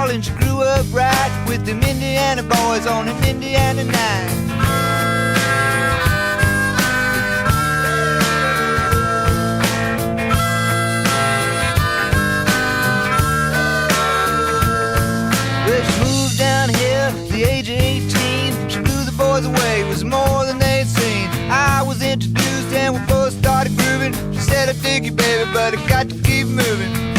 tall and she grew up right with them Indiana boys on an Indiana night. Well, she moved down here at the age of 18. She blew the boys away, it was more than they'd seen. I was introduced and we both started grooving. She said, I dig you, baby, but I got to keep moving.